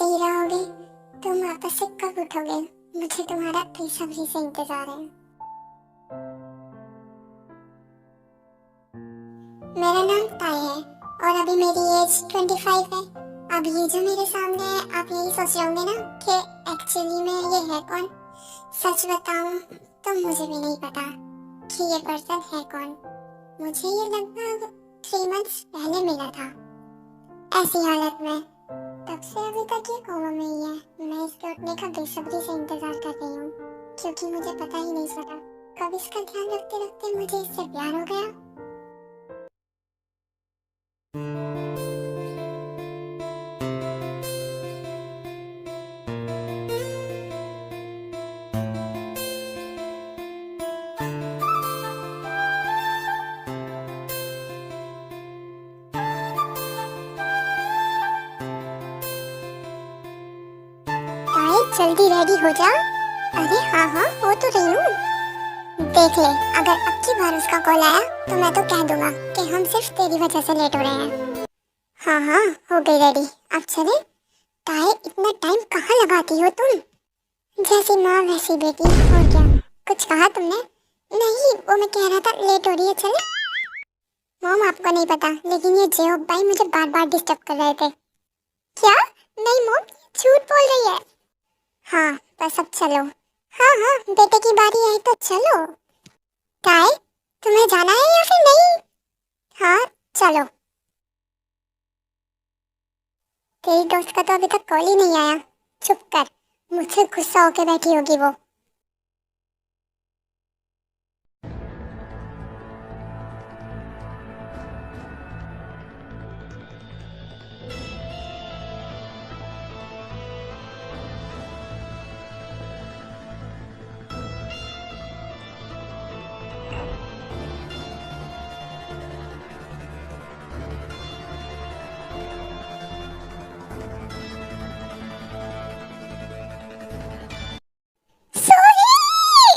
ही रहोगे? तुम वापस से कब उठोगे? मुझे तुम्हारा बेसब्री से इंतजार है। मेरा नाम ताई है और अभी मेरी एज 25 है। अब ये जो मेरे सामने है, आप यही सोच रहे होंगे ना कि एक्चुअली में ये है कौन। सच बताऊं तो मुझे भी नहीं पता कि ये पर्सन है कौन। मुझे ये लगभग 3 मंथ्स पहले मिला था ऐसी हालत में। तब से अभी तक ये कोमा में ही है। मैं इसके उठने का बेसब्री से इंतजार कर रही हूँ क्योंकि मुझे पता ही नहीं चला कब इसका ध्यान रखते रखते मुझे इससे प्यार हो गया। जल्दी रेडी हो जा। अरे हाँ हाँ हो तो रही हूँ। देख ले, अगर अब की बार उसका कॉल आया तो मैं तो कह दूंगा कि हम सिर्फ तेरी वजह से लेट हो रहे हैं। हाँ हाँ हो गई रेडी, अब चले। ताए इतना टाइम कहाँ लगाती हो तुम? जैसी माँ वैसी बेटी, और क्या। कुछ कहा तुमने? नहीं, वो मैं कह रहा था लेट हो रही है, चले। मॉम आपको नहीं पता लेकिन ये जेओब भाई मुझे बार बार डिस्टर्ब कर रहे थे। क्या? नहीं मॉम, झूठ बोल रही है। हाँ बस अब चलो। हाँ हाँ बेटे की बारी है तो चलो। काय, तुम्हें जाना है या फिर नहीं? हाँ चलो। तेरी दोस्त का तो अभी तक कॉल ही नहीं आया। चुप कर, मुझसे गुस्सा होके बैठी होगी वो। सोही!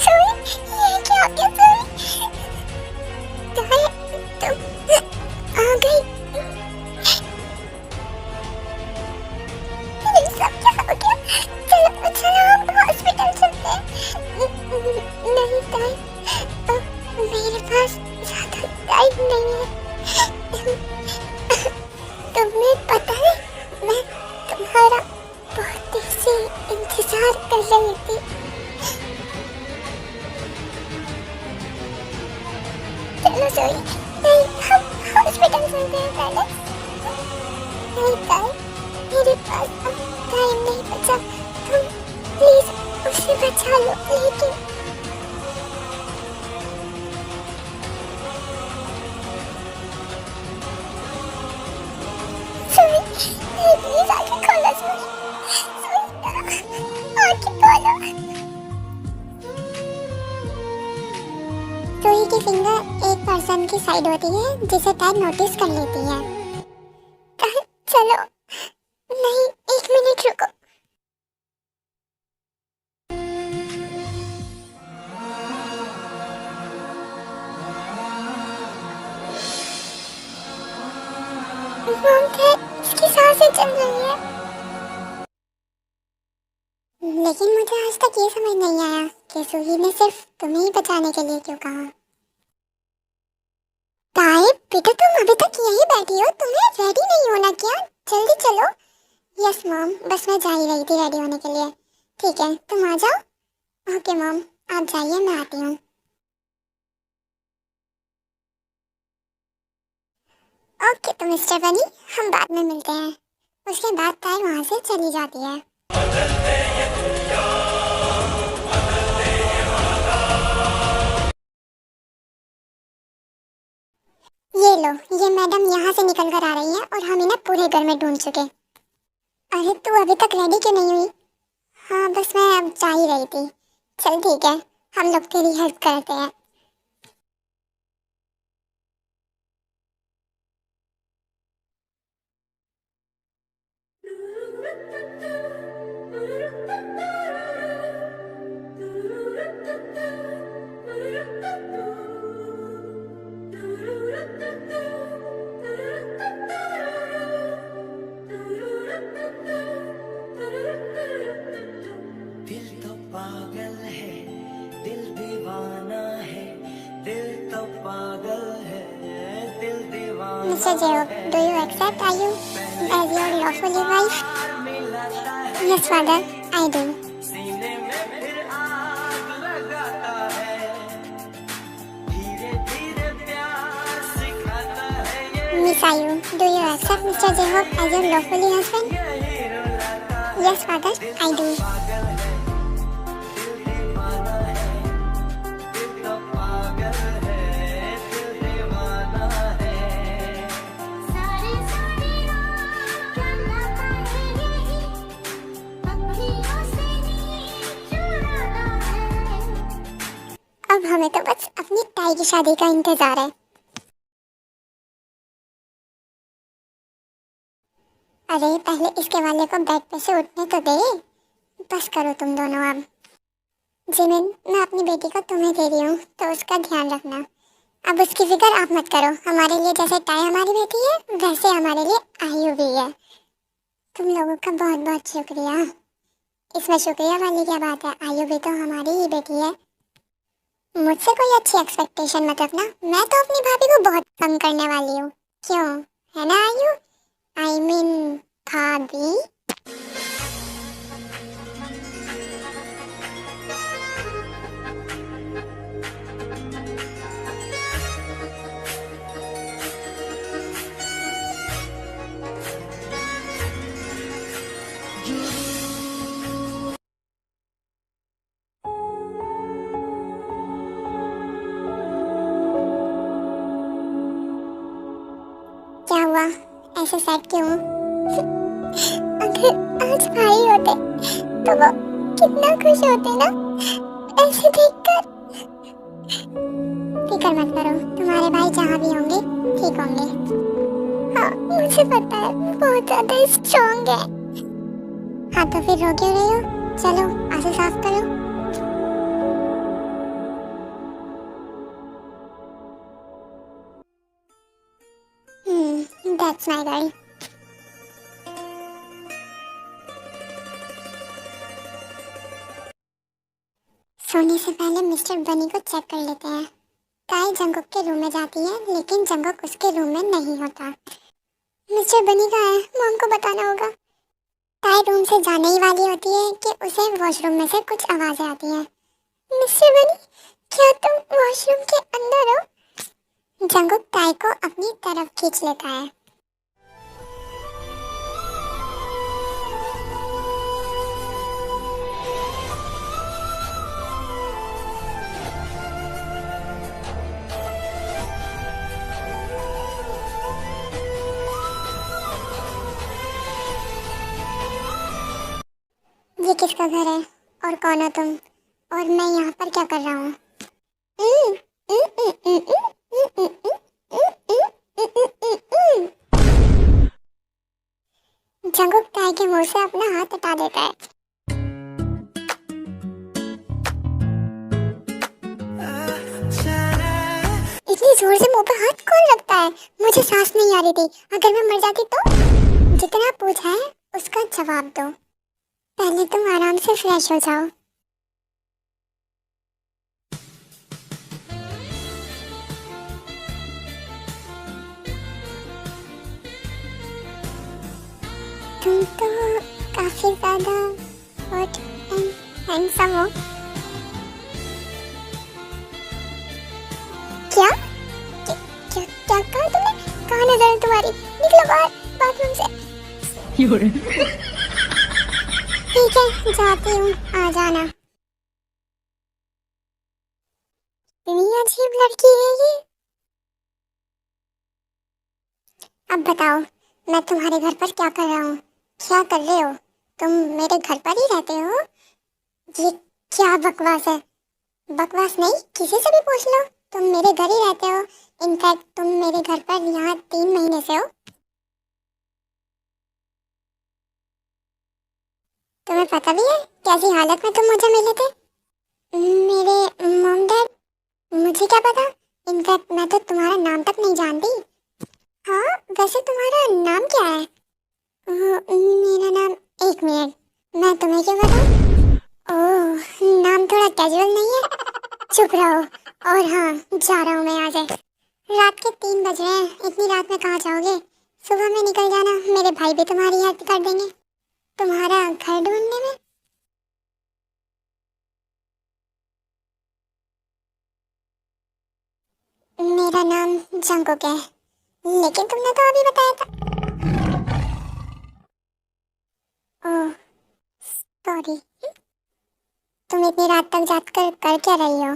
सोही, ये क्या हो गया सोही? काय, तुम आ गई? ये सब क्या हो गया? चलो चलो हम हॉस्पिटल चलते हैं। नहीं काय, मेरे पास ज्यादा टाइम नहीं है। तुम्हें पता है मैं तुम्हारा बहुत देर से इंतजार कर रही थी। चलो सोई, नहीं हम हॉस्पिटल चलते हैं पहले। नहीं काय, मेरे पास अब टाइम नहीं बचा। तुम प्लीज उसे बचा लो लेकिन। सोई, प्लीज आगे खोलो सोई। आगे खोलो। सोई की फिंगर एक पर्सन की साइड होती है जिसे टैग नोटिस कर लेती है। चलो, नहीं 1 मिनट रुको। मॉम थे, इसकी सांसें चल रही है। लेकिन मुझे आज तक ये समझ नहीं आया कि सूही ने सिर्फ तुम्हें ही बचाने के लिए क्यों कहा। ताए बेटा तुम अभी तक यहीं बैठी हो, तुम्हें रेडी नहीं होना क्या? जल्दी चलो। यस मॉम, बस मैं जा ही रही थी रेडी होने के लिए। ठीक है तुम आ जाओ। ओके मॉम, आप जाइए मैं आती हूँ। ओके तो मिस्टर बनी, हम बाद में मिलते हैं। उसके बाद ताई वहाँ से चली जाती है। ये लो, ये मैडम यहाँ से निकल कर आ रही है और हम इन्हें पूरे घर में ढूंढ चुके। अरे तू अभी तक रेडी क्यों नहीं हुई? हाँ बस मैं अब जा ही रही थी। चल ठीक है, हम लोग तेरी हेल्प करते हैं। Mr. Jacob, do you accept Ayu as your lawful wife? Yes, father, I do. Miss Ayu, do you accept Mr. Jacob as your lawful husband? Yes, father, I do. अब हमें तो बस अपनी ताई की शादी का इंतजार है। अरे पहले इसके वाले को बेड पे से उठने तो दे। बस करो तुम दोनों अब। जिमिन, मैं अपनी बेटी को तुम्हें दे रही हूँ तो उसका ध्यान रखना। अब उसकी फिक्र आप मत करो। हमारे लिए जैसे ताई हमारी बेटी है वैसे हमारे लिए आयु भी है। तुम लोगों का बहुत बहुत शुक्रिया। इसमें शुक्रिया वाली क्या बात है, आयु भी तो हमारी ही बेटी है। मुझसे कोई अच्छी एक्सपेक्टेशन मत रखना। मैं तो अपनी भाभी को बहुत कम करने वाली हूँ। क्यों, है ना आयु? I mean भाभी। क्या हुआ, ऐसे सैड क्यों? अगर आज भाई होते तो वो कितना खुश होते ना ऐसे देखकर। फिक्र मत करो, तुम्हारे भाई जहाँ भी होंगे ठीक होंगे। हाँ मुझे पता है, बहुत ज्यादा स्ट्रॉन्ग है। हाँ तो फिर रो क्यों रही हो? चलो आंसू साफ करो। That's my girl. सोने से पहले मिस्टर बनी को चेक कर लेते हैं। ताई जंगुक के रूम में जाती है लेकिन जंगुक उसके रूम में नहीं होता। मिस्टर बनी कहाँ है? मॉम को बताना होगा। ताई रूम से जाने ही वाली होती है कि उसे वॉशरूम में से कुछ आवाजें आती हैं। मिस्टर बनी, क्या तुम वॉशरूम के अंदर हो? जंगुक ताई को अपनी तरफ खींच लेता है। ये किसका घर है और कौन हो तुम? और मैं यहाँ पर क्या कर रहा हूँ? जंगुक ताई के मुंह से अपना हाथ हटा देता है। इतनी जोर से मुंह पे हाथ कौन रखता है? मुझे सांस नहीं आ रही थी। अगर मैं मर जाती तो? जितना पूछा है उसका जवाब दो। पहले तुम आराम से फ्रेश हो जाओ। तुम तो काफी ज्यादा हॉट एंड हैंडसम हो। क्या क्या कहा तुमने? कहाँ नजर है तुम्हारी? निकलो बाहर बाथरूम से। ठीक है जाती हूँ, आ जाना। इतनी अजीब लड़की है ये। अब बताओ मैं तुम्हारे घर पर क्या कर रहा हूँ? क्या कर रहे हो? तुम मेरे घर पर ही रहते हो? ये क्या बकवास है? बकवास नहीं, किसी से भी पूछ लो। तुम मेरे घर ही रहते हो। इनफैक्ट तुम मेरे घर पर यहाँ 3 महीने से हो। तुम्हें पता भी है कैसी हालत में तुम मुझे मिले थे? मेरे मॉम डैड? मुझे क्या पता। इनफैक्ट मैं तो तुम्हारा नाम तक नहीं जानती। हाँ वैसे तुम्हारा नाम क्या है? मेरा नाम, एक मिनट, मैं तुम्हें क्यों बताऊं? ओह नाम थोड़ा कैजुअल नहीं है? चुप रहो। और हाँ जा रहा हूँ मैं यहाँ से। रात के 3 बज रहे हैं, इतनी रात में कहाँ जाओगे? सुबह में निकल जाना, मेरे भाई भी तुम्हारी हेल्प कर देंगे तुम्हारा घर ढूंढने में। मेरा नाम जंकुक है, लेकिन तुमने तो अभी बताया था। Oh sorry. तुम इतनी रात तक जाग कर क्या रही हो?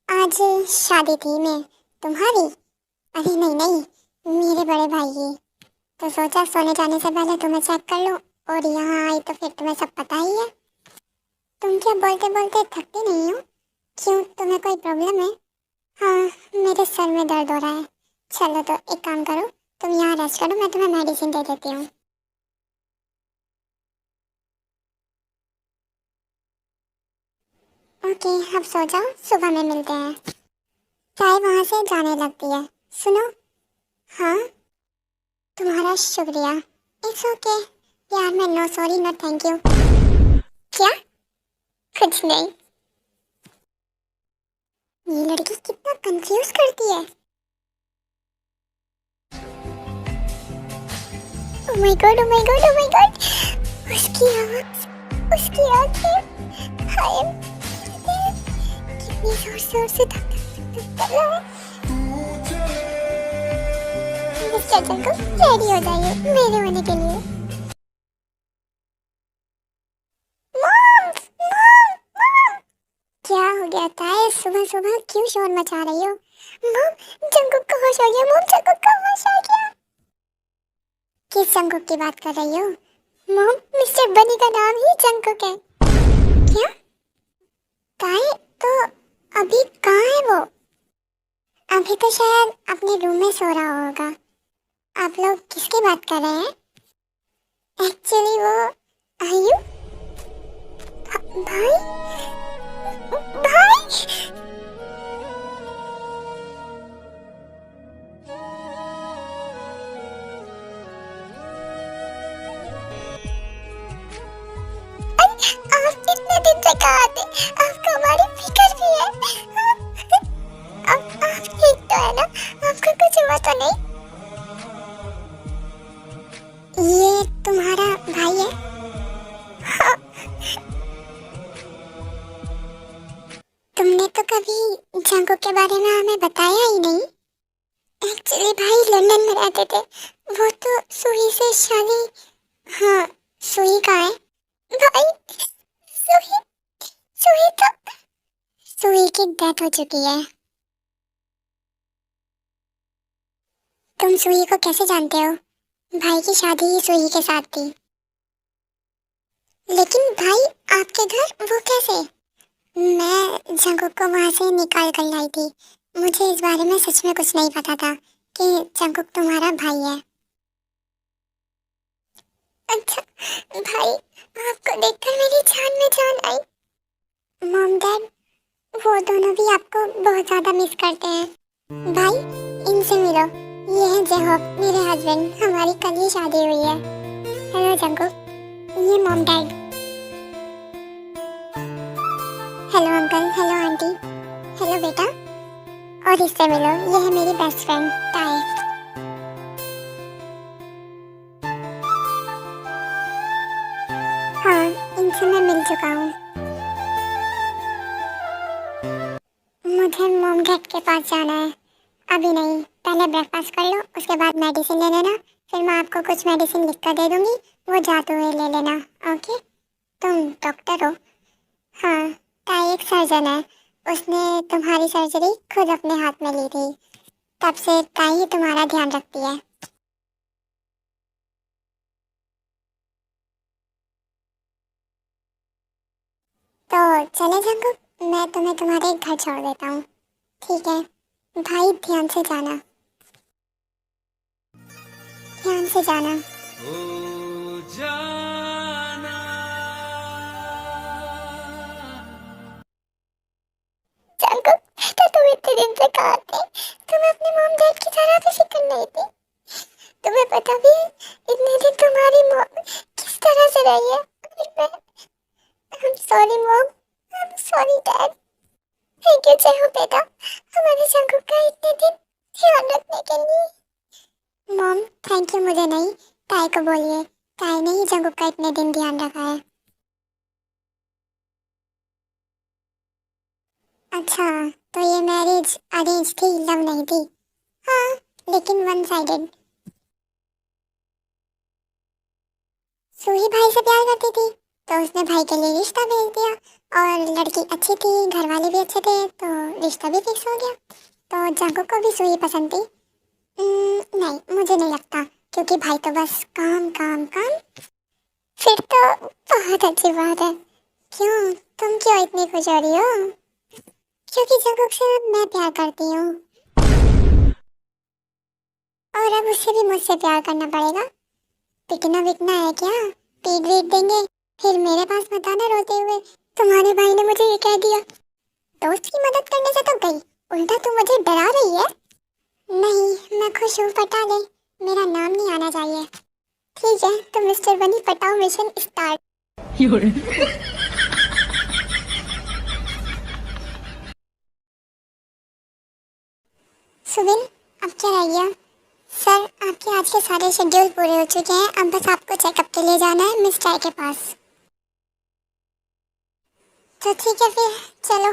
आज शादी थी मैं तुम्हारी। अरे नहीं नहीं, मेरे बड़े भाई की। तो सोचा सोने जाने से पहले तुम्हें चेक कर लूं, और यहाँ आई तो फिर तुम्हें सब पता ही है। तुम क्या बोलते बोलते थकती नहीं हो? क्यों, तुम्हें कोई प्रॉब्लम है? हाँ, मेरे सर में दर्द हो रहा है। चलो तो एक काम करो, तुम यहाँ रेस्ट करो, मैं तुम्हें मेडिसिन दे देती हूँ। ओके, अब सो जाओ, सुबह में मिलते हैं। चाय वहाँ से जाने लगती है। सुनो। हाँ, तुम्हारा शुक्रिया। इट्स ओके यार, मैं no sorry no thank you. क्या? कुछ नहीं। ये लड़की कितना कंफ्यूज करती है। Oh my god, oh my god, oh my god. उसकी आवाज, उसकी आंखें, हाय कितनी जोर जोर से धक धक धक कर रहा है। मिस्टर जंकुक, रेडी हो जाइए मेरे होने के लिए। Mom, mom, mom. क्या हो गया ताए, सुबह सुबह क्यों शोर मचा रही हो? मॉम, जंकुक का होश आ गया, मॉम जंकुक का होश आ गया। किस जंकुक की बात कर रही हो? मॉम, मिस्टर बनी का नाम ही जंकुक है। क्या? ताए, तो अभी कहाँ है वो? अभी तो शायद अपने रूम में सो रहा होगा। आप लोग किसकी बात कर रहे हैं? एक्चुअली वो आयु भाई, भाई। आप इतने दिन से कहाँ थे? आपको हमारी फिक्र भी है। आप ठीक तो है ना? आपको कुछ हुआ तो नहीं? ये तुम्हारा भाई है? हाँ। तुमने तो कभी जंगू के बारे में हमें बताया ही नहीं। एक्चुअली भाई लंदन में रहते थे, वो तो सुई से शादी। हाँ, सुई कहाँ है? भाई, सुई, सुई तो, सुई की डेथ हो चुकी है। तुम सुई को कैसे जानते हो? भाई की शादी ही सुई के साथ थी। लेकिन भाई आपके घर वो कैसे? मैं जंकुक को वहां से निकाल कर लाई थी। मुझे इस बारे में सच में कुछ नहीं पता था कि जंकुक तुम्हारा भाई है। अच्छा भाई, आपको देखकर मेरी जान में जान आई। मॉम डैड, वो दोनों भी आपको बहुत ज्यादा मिस करते हैं। भाई, इनसे मिलो, ये है जेहोक, मेरे हस्बैंड, हमारी कल ही शादी हुई है। हेलो जंकुक, ये mom dad. Hello uncle, hello aunty. Hello बेटा। और इससे मिलो, ये है मेरी बेस्ट फ्रेंड ताए। हाँ, इनसे मैं मिल चुका हूँ। मुझे मॉम डैड के पास जाना है। अभी नहीं, पहले ब्रेकफास्ट कर लो, उसके बाद मेडिसिन ले लेना। फिर मैं आपको कुछ मेडिसिन लिख कर दे दूंगी, वो जाते हुए ले लेना। ओके? तुम डॉक्टर हो? हाँ, ताई एक सर्जन है। उसने तुम्हारी सर्जरी खुद अपने हाथ में ली थी, तब से ताई ही तुम्हारा ध्यान रखती है। तो चले जंकुक, मैं तुम्हें तुम्हारे घर छोड़ देता हूँ। ठीक है भाई, ध्यान से जाना, ध्यान से जाना। ओ जाना। जंकुक, तो तुम इतने दिन से कहाँ थे? तुम अपने मॉम डैड की तरह भी फिक्र नहीं थी। तुम्हें पता भी है इतने दिन तुम्हारी मॉम किस तरह से रही है? I'm sorry mom, I'm sorry dad। Thank you जय हो बेटा, हमारे जंकुक का इतने दिन ध्यान रखने के लिए। मॉम थैंक यू, मुझे नहीं, ताई को बोलिए। ताई ने ही जंगू का इतने दिन ध्यान रखा है। अच्छा, तो ये मैरिज अरेंज थी, लव नहीं थी? हाँ, लेकिन वन साइडेड। सूही भाई से प्यार करती थी तो उसने भाई के लिए रिश्ता भेज दिया, और लड़की अच्छी थी, घर वाले भी अच्छे थे, तो रिश्ता भी फिक्स हो गया। तो जंगू को भी सूही पसंद थी। नहीं, मुझे नहीं लगता, क्योंकि भाई तो बस काम काम काम। फिर तो बहुत अच्छी बात है। क्यों, तुम क्यों इतनी खुश हो रही हो? क्योंकि जंगू से मैं प्यार करती हूँ, और अब उसे भी मुझसे प्यार करना पड़ेगा। पिटना बिकना है क्या? पीट वीट देंगे, फिर मेरे पास मत आना रोते हुए, तुम्हारे भाई ने मुझे ये कह दिया। दोस्त की मदद करने से तो गई, उल्टा तू मुझे डरा रही है। नहीं, मैं खुश हूँ, पटा ले, मेरा नाम नहीं आना चाहिए। ठीक है, तो मिस्टर बनी पटाओ मिशन स्टार्ट। सुबिन, अब क्या रह गया? सर, आपके आज के सारे शेड्यूल पूरे हो चुके हैं, अब बस आपको चेकअप के लिए जाना है मिस चाय के पास। तो ठीक है फिर, चलो।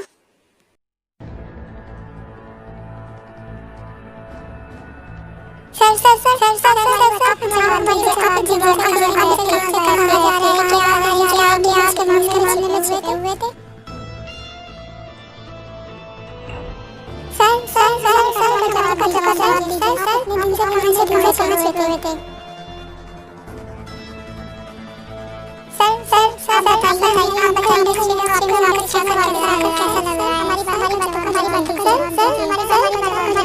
Sir sir sir sir sir sir sir, आप जवाब दीजिए, आप जीवन का जो हालत है, कहाँ जा रहे हैं, क्या आज के मामले में छुपे हुए थे। सर सर सर सर का जवाब दीजिए, सर अपने दिन से कहाँ छुपे हुए थे। सर सर सर बताइए, आप बताइए, आपको कैसा लग रहा है? हमारी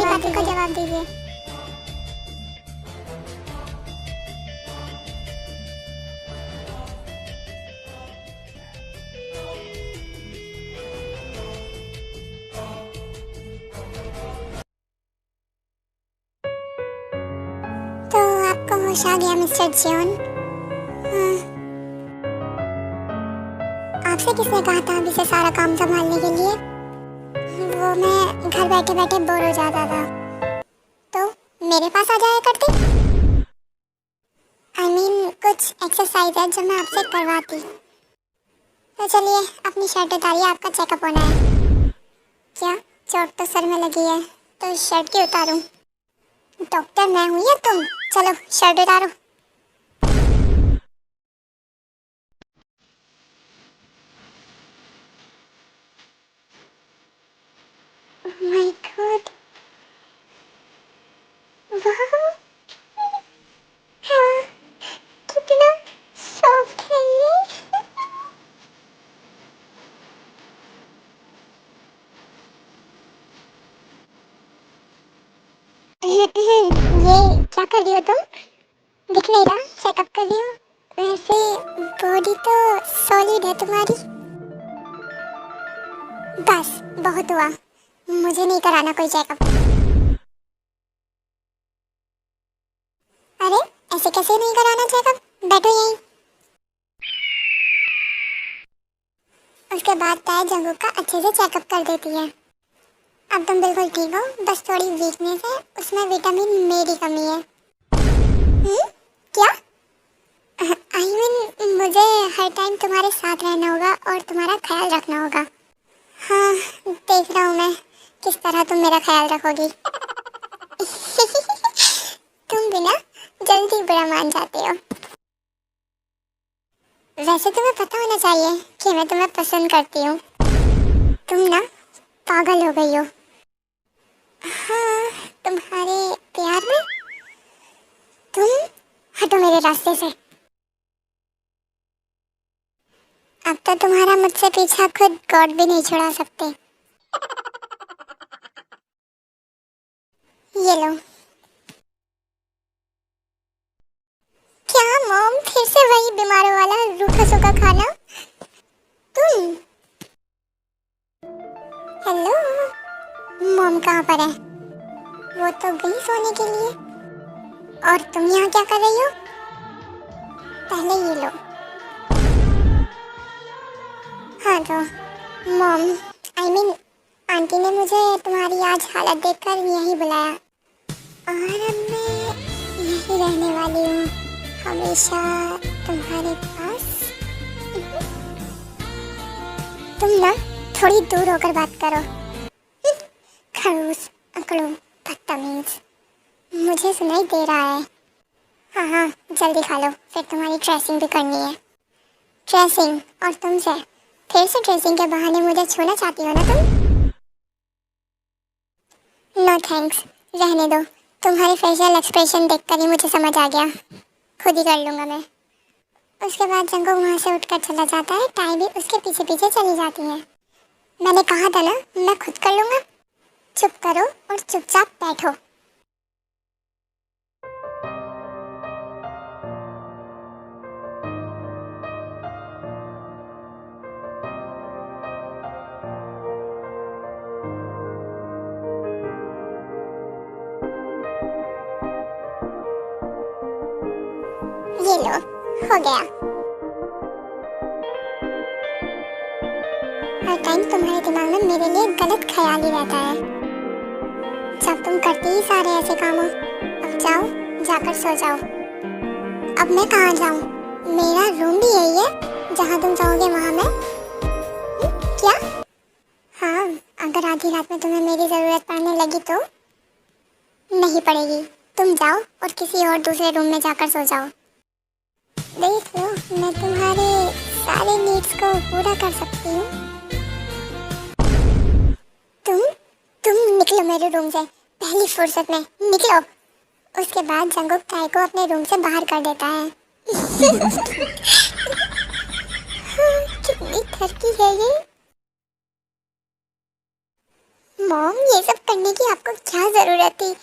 बातों का जवाब दीजिए। तो आपको होश आ गया मिस्टर जॉन? हाँ। आपसे किसने कहा था अभी से सारा काम संभालने के लिए? वो मैं घर बैठे बैठे बोर हो जाता था, तो मेरे पास आ जाया करती। I mean, कुछ एक्सरसाइज है जो मैं आपसे करवाती। तो चलिए, अपनी शर्ट उतारिए, आपका चेकअप होना है। क्या चोट तो सर में लगी है, तो शर्ट क्यों उतारूं? डॉक्टर मैं हूँ या तुम? चलो शर्ट उतारो। माय गॉड, वाह, हाँ, कितना सॉफ्ट है ये। ये क्या कर रही हो तुम? दिख नहीं रहा, चेकअप कर रही हो। वैसे बॉडी तो सॉलिड है तुम्हारी। बस बहुत हुआ, मुझे नहीं कराना कोई चेकअप। अरे ऐसे कैसे नहीं कराना चेकअप, बैठो यहीं। उसके बाद ताई जंगू का अच्छे से चेकअप कर देती है। अब तुम बिल्कुल ठीक हो, बस थोड़ी वीकनेस है, उसमें विटामिन मेरी कमी है। क्या? आई मीन, मुझे हर टाइम तुम्हारे साथ रहना होगा और तुम्हारा ख्याल रखना होगा। हाँ, देख रहा हूँ मैं किस तरह तुम मेरा ख्याल रखोगी। तुम भी ना जल्दी बुरा मान जाते हो। वैसे तुम्हें पता होना चाहिए कि मैं तुम्हें पसंद करती हूँ। तुम ना पागल हो गई हो। हाँ, तुम्हारे प्यार में। तुम हटो मेरे रास्ते से। अब तो तुम्हारा मुझसे पीछा खुद गॉड भी नहीं छुड़ा सकते। ये लो। क्या मॉम, फिर से वही बीमारों वाला रूखा सूखा खाना? तुम? हेलो, मॉम कहाँ पर है? वो तो गई सोने के लिए, और तुम यहाँ क्या कर रही हो? पहले ये लो। हाँ तो मॉम, आई मीन आंटी ने मुझे तुम्हारी आज हालत देखकर यहीं बुलाया। और अब मैं यही रहने वाली हूँ, हमेशा तुम्हारे पास। तुम ना थोड़ी दूर होकर बात करो। खड़ूस, अकड़ू, बदतमीज। मुझे सुनाई दे रहा है। हाँ हाँ, जल्दी खा लो, फिर तुम्हारी ड्रेसिंग भी करनी है। ड्रेसिंग और तुमसे? फिर से ड्रेसिंग के बहाने मुझे छूना चाहती हो ना तुम? नो थैंक्स, रहने दो। तुम्हारे फेशियल एक्सप्रेशन देखकर ही मुझे समझ आ गया, खुद ही कर लूँगा मैं। उसके बाद जंगो वहाँ से उठकर चला जाता है, टाई भी उसके पीछे पीछे चली जाती है। मैंने कहा था ना, मैं खुद कर लूँगा। चुप करो और चुपचाप बैठो। ये लो, हो गया। हर टाइम तुम्हारे दिमाग में मेरे लिए गलत ख्याल ही रहता है, जब तुम करते ही सारे ऐसे काम हो। अब जाओ, जाकर सो जाओ। अब मैं कहाँ जाऊँ? मेरा रूम भी यही है, जहाँ तुम जाओगे वहाँ मैं। क्या? हाँ, अगर आधी रात में तुम्हें मेरी ज़रूरत पड़ने लगी तो? नहीं पड़ेगी। तुम जाओ और किसी और दूसरे रूम में जाकर सो जाओ। देख लो, मैं तुम्हारे सारे नीड्स को पूरा कर सकती हूँ। तुम तुम निकलो मेरे रूम से, पहली फुर्सत में निकलो। उसके बाद जंगुक ताई को अपने रूम से बाहर कर देता है। कितनी थरकी है ये। मॉम, ये सब करने की आपको क्या जरूरत थी?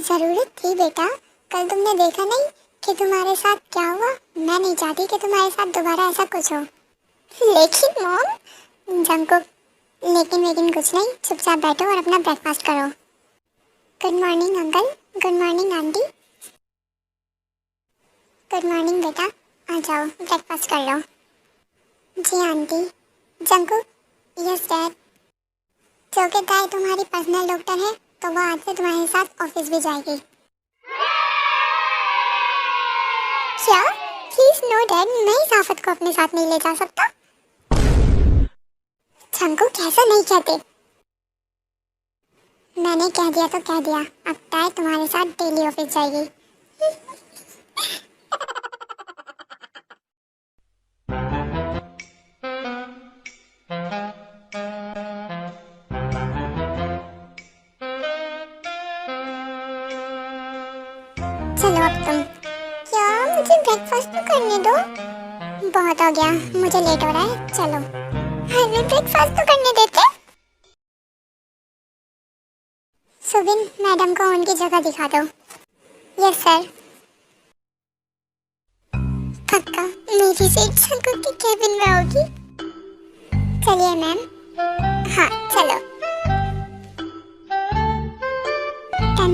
जरूरत थी बेटा, कल तुमने देखा नहीं कि तुम्हारे साथ क्या हुआ। मैं नहीं चाहती कि तुम्हारे साथ दोबारा ऐसा कुछ हो। लेकिन मॉम, जंगुक, लेकिन कुछ नहीं, चुपचाप बैठो और अपना ब्रेकफास्ट करो। Good morning uncle, good morning aunty. Good morning बेटा, आ जाओ ब्रेकफास्ट कर लो। जी आंटी। Jungkook, yes dad. जो कि ताई तुम्हारी पर्सनल डॉक्टर है, तो वो आज से तुम्हारे साथ ऑफिस भी जाएगी। क्या? प्लीज नो डैड, मैं इस आफत को अपने साथ नहीं ले जा सकता। जंगुक, ऐसा नहीं कहते। मैंने कह दिया तो कह दिया, अब ताई तुम्हारे साथ डेली ऑफिस जाएगी। चलो अब तुम। क्या? मुझे ब्रेकफास्ट तो करने दो। बहुत हो गया, मुझे लेट हो रहा है, चलो। हमें ब्रेकफास्ट तो करने देते। सुबिन, मैडम को उनकी जगह दिखा दो। Yes sir. पक्का मेरी सीट जंगुक की केबिन में होगी। चलिए मैम। हाँ चलो। टन।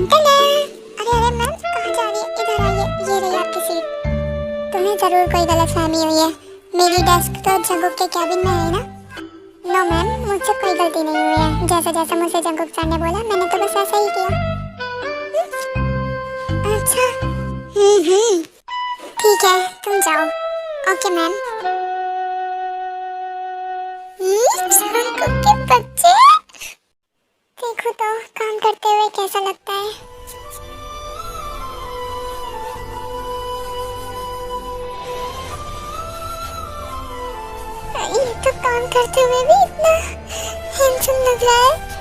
अरे अरे मैम, कहाँ जा रही है? इधर आइए, ये रही आपकी सीट। तुम्हें जरूर कोई गलतफहमी हुई है, मेरी डेस्क तो जंगुक के केबिन में है ना। नो मैम, मुझसे कोई गलती नहीं हुई है। जैसा जैसा मुझसे जंगुक सर ने बोला, मैंने तो बस ऐसा ही किया। अच्छा, ठीक है, तुम जाओ। Okay ma'am. जंगुक के बच्चे, देखो तो काम करते हुए कैसा लगता है। ये तो काम करते हुए भी इतना हैंडसम लग रहा है।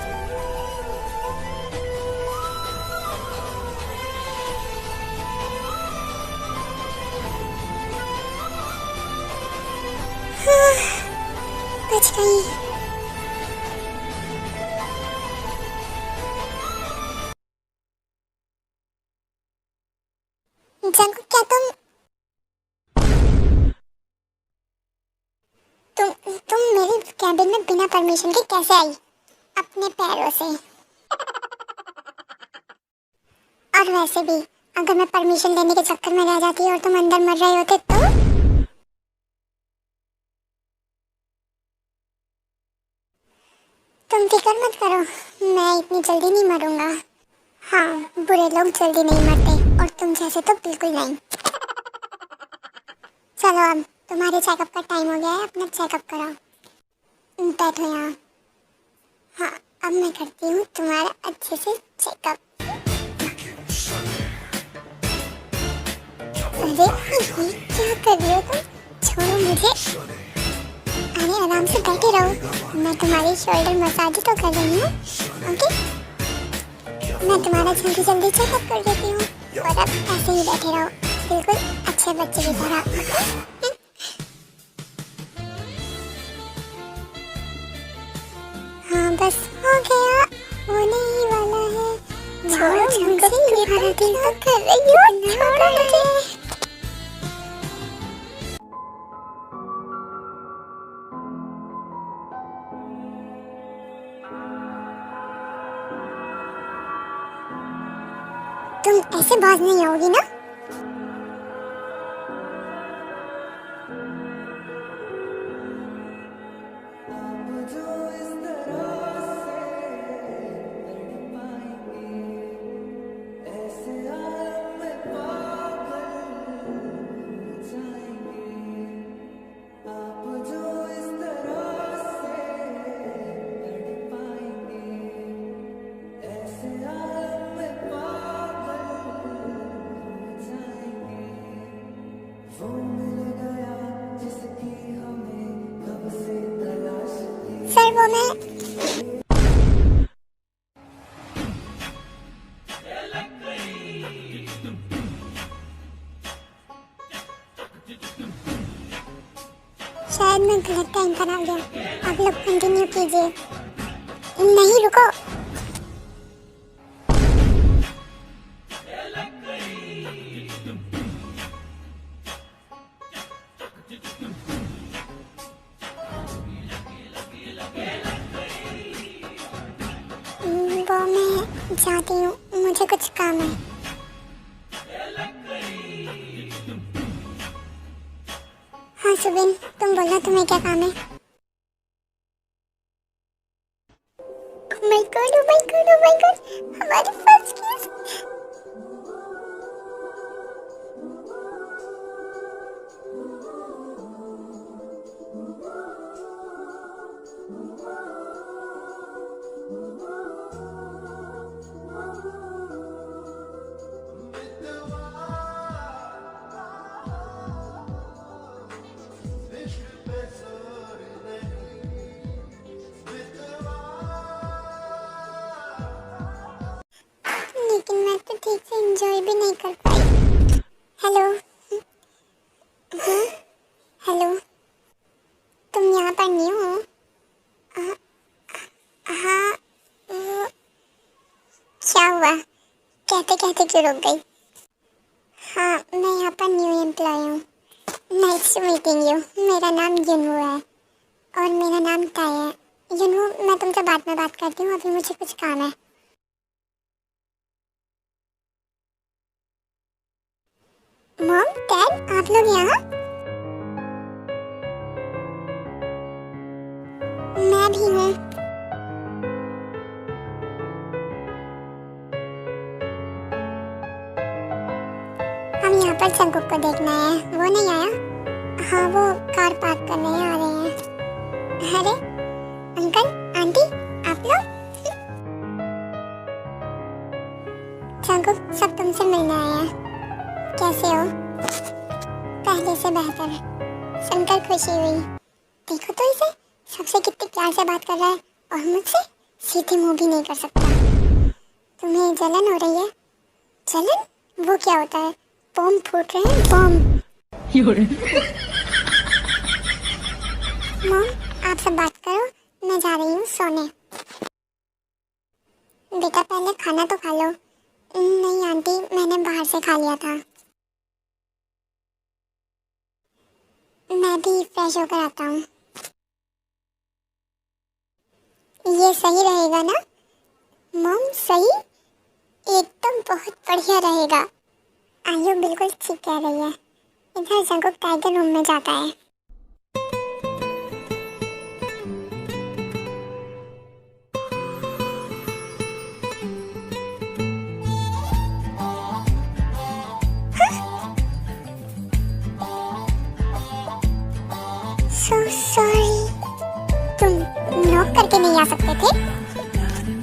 बच गई। जंगुक, क्या तुम मेरे कैबिन में बिना परमिशन के कैसे आई? अपने पैरों से। और वैसे भी, अगर मैं परमिशन लेने के चक्कर में रह जाती और तुम अंदर मर रहे होते तो? तुम फिक्र मत करो, मैं इतनी जल्दी नहीं मरूंगा। हाँ, बुरे लोग जल्दी नहीं मरते और तुम जैसे तो बिल्कुल नहीं। चलो अब तुम्हारे चेकअप का टाइम हो गया है, अपना चेकअप कराओ। बैठो यहाँ। हाँ, अब मैं करती हूँ तुम्हारा अच्छे से चेकअप। अरे ये क्या कर रही हो तुम? छोड़ो मुझे। अरे आराम से बैठे रहो, मैं तुम्हारी शोल्डर मसाज तो कर रही हूँ। ओके, मैं तुम्हारा जल्दी जल्दी चेकअप कर देती हूँ और अब ऐसे ही बैठे रहो, बिल्कुल अच्छे बच्चे की तरह। हाँ बस हो गया, होने ही वाला है। छोड़ो मुझे, ये क्या कर रही हो? छोड़ो मुझे। तुम ऐसे बाज नहीं आओगी ना? सर वो मैं शायद मैं गलत टाइम पर आ गया। आप लोग कंटिन्यू कीजिए। नहीं रुको। वो मैं जाती हूँ, मुझे कुछ काम है। हाँ सुबिन, तुम बोलो तुम्हें क्या काम है? My God, oh my God, oh my God, हमारी फर्स्ट किस। लेकिन मैं तो ठीक से एंजॉय भी नहीं कर पाई। हेलो। हाँ हेलो, तुम यहाँ पर नहीं हो? हाँ वो क्या हुआ? कहते कहते क्यों रुक गई? हाँ मैं यहाँ पर न्यू एम्प्लॉय हूँ। Nice to meeting you. मेरा नाम युनवो है और मेरा नाम ताई है। युनवो, मैं तुमसे बाद में बात करती हूँ, अभी मुझे कुछ काम है। मॉम, डैड, आप लोग यहाँ? मैं भी हूँ। हम यहाँ पर जंकुक को देखना है, वो नहीं आया? हाँ वो कार पार्क करने आ रहे हैं। अरे अंकल, आंटी, आप लोग? जंकुक सब तुमसे मिलने आए हैं। कैसे हो? पहले से बेहतर। सुनकर खुशी हुई। देखो तो इसे, सबसे कितनी प्यार से बात कर रहा है और मुझसे सीधे मुंह भी नहीं कर सकता। तुम्हें जलन हो रही है? जलन? वो क्या होता है? बॉम्ब फूट रहे हैं, बॉम्ब। मॉम, आप सब बात करो, मैं जा रही हूँ सोने। बेटा पहले खाना तो खा लो। नहीं आंटी, मैंने बाहर से खा लिया था। मैं भी फ्रेश होकर आता हूँ। ये सही रहेगा ना मॉम? सही? एकदम बहुत बढ़िया रहेगा। आयु बिल्कुल ठीक कह रही है। इधर जंकुक टाइगर रूम में जाता है। So sorry. तुम नॉक करके नहीं आ सकते थे?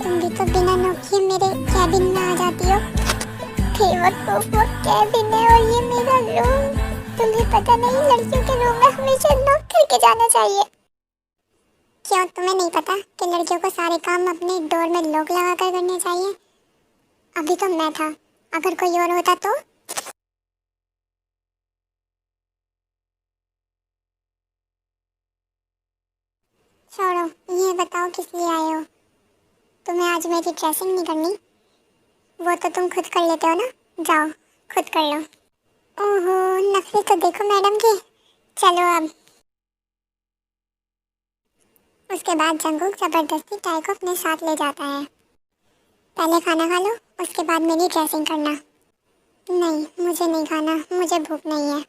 तुम भी तो बिना नॉक किए मेरे कैबिन में आ जाती हो। बेवकूफ, वो कैबिन है और ये मेरा रूम। तुम्हें पता नहीं लड़कियों के रूम में हमेशा नॉक करके जाना चाहिए। क्यों तुम्हें नहीं पता कि लड़कियों को सारे काम अपने डोर में लॉक लगा कर करने चाहिए? अभी तो मैं था, अगर कोई और होता तो? छोड़ो, ये बताओ किस लिए आए हो? तुम्हें आज मेरी ड्रेसिंग नहीं करनी? वो तो तुम खुद कर लेते हो ना। जाओ खुद कर लो। ओहो, नखरे तो देखो मैडम के। चलो अब। उसके बाद जंगकुक जबरदस्ती टाई को अपने साथ ले जाता है। पहले खाना खा लो, उसके बाद मेरी ड्रेसिंग करना। नहीं, मुझे नहीं खाना, मुझे भूख नहीं है।